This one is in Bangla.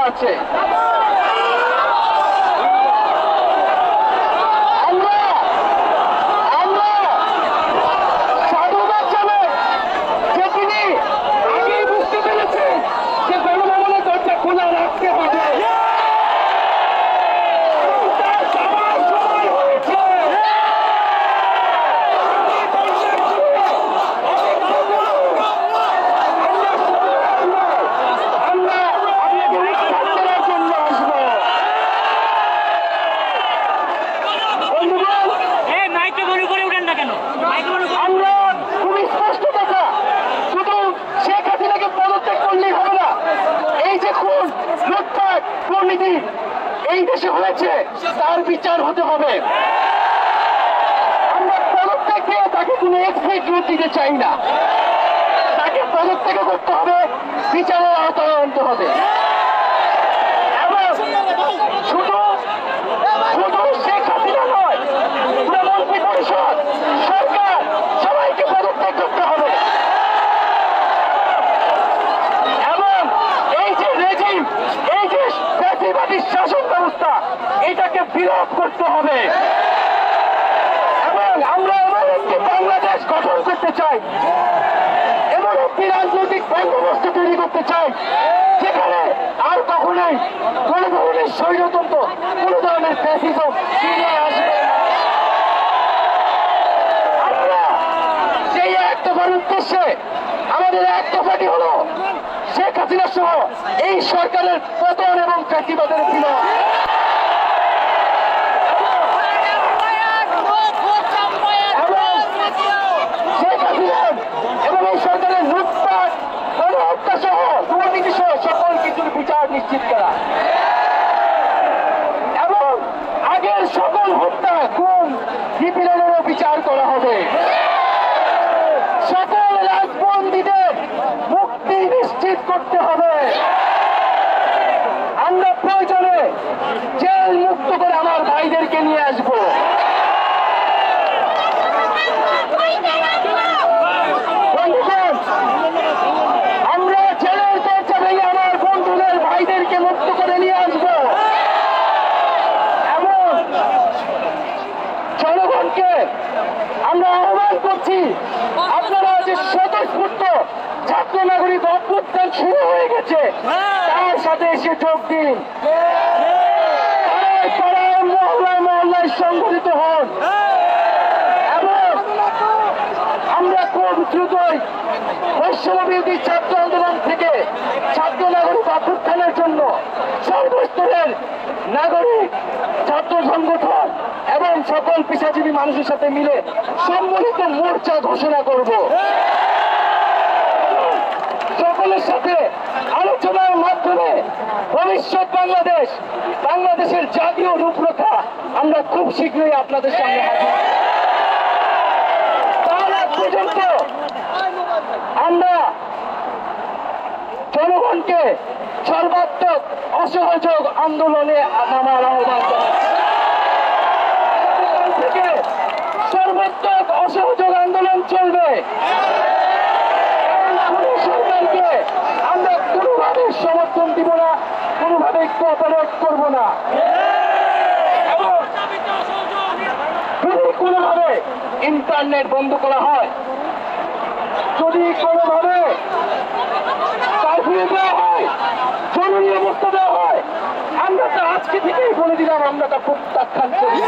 আছে। এই দেশে হয়েছে তার বিচার হতে হবে। আমরা পদত্যাগ দিয়ে তাকে কোনো এক্সকিউজ দিতে চাই না, তাকে পদত্যাগ করতে হবে, বিচারের আওতায় আনতে হবে। এবং শুধু শেখ হাসিনা নয়, পুরো মন্ত্রী পরিষদ, সরকার সবাইকে পদত্যাগ করতে হবে। এবং এই যে রেজিম, এই যে ফ্যাসিবাদী শাসন ব্যবস্থা, এটাকে বিলোপ করতে হবে। এবং আমরা এমন একটি বাংলাদেশ গঠন করতে চাই, এমন একটি রাজনৈতিক বন্দোবস্ত তৈরি করতে চাই যেখানে আর কখনোই কোন ধরনের স্বৈরতন্ত্র, কোন ধরনের ফ্যাসিজম ফিরে আসবে না। আমরা সেই এক দফার উদ্দেশ্যে আমাদের এক দফাটি হলো শেখ হাসিনা সহ এই সরকারের পতন এবং ফ্যাসিবাদের বিলোপ। শেখ হাসিনা এবং এই সরকারের লুটপাট, গণহত্যা সহ দুর্নীতি সহ সকল কিছুর বিচার নিশ্চিত করা এবং আগের সকল হত্যা, খুন, নিপীড়নেরও বিচার করা হবে। সকল রাজবন্দীদের মুক্তি নিশ্চিত করতে হবে। আমরা প্রয়োজনে জেল মুক্ত করে আমার ভাইদেরকে নিয়ে আসবো। আমরা জেলের দরজা ভেঙে আমার বন্ধুদের ভাইদেরকে মুক্ত করে নিয়ে আসবো। এবং জনগণকে আমরা আহ্বান করছি, আপনারা যে স্বতঃস্ফূর্ত ছাত্র নাগরিক অভ্যুত্থান শুরু হয়ে গেছে, তার সাথে এসে যোগ দিন। পাড়ায় মহল্লায় মহল্লায় সংগঠিত হন এবং আমরা খুব দ্রুতই বৈষম্যবিরোধী ছাত্র আন্দোলন থেকে ছাত্র নাগরিক অভ্যুত্থানের জন্য সর্বস্তরের নাগরিক, ছাত্র সংগঠন এবং সকল পেশাজীবী মানুষের সাথে মিলে সম্মিলিত মোর্চা ঘোষণা করব। সকলের সাথে আলোচনার মাধ্যমে ভবিষ্যৎ বাংলাদেশের জাতীয় রূপরেখা আমরা খুব শীঘ্রই আপনাদের সামনে হাজির। তার আগ পর্যন্ত আমরা জনগণকে সর্বাত্মক অসহযোগ আন্দোলনে নামার আহ্বান থেকে সর্বাত্মক অসহযোগ আন্দোলন চলবে। সরকারকে আমরা কোনোভাবে সমর্থন দিব না, কোনোভাবে কোঅপারেট করব না। এবং যদি কোনোভাবে ইন্টারনেট বন্ধ করা হয়, যদি কোনোভাবে কারফিউ দেওয়া হয়, জরুরি অবস্থা দেওয়া হয়, আমরা তা আজকে থেকেই বলে দিলাম আমরা তা প্রত্যাখ্যান করি।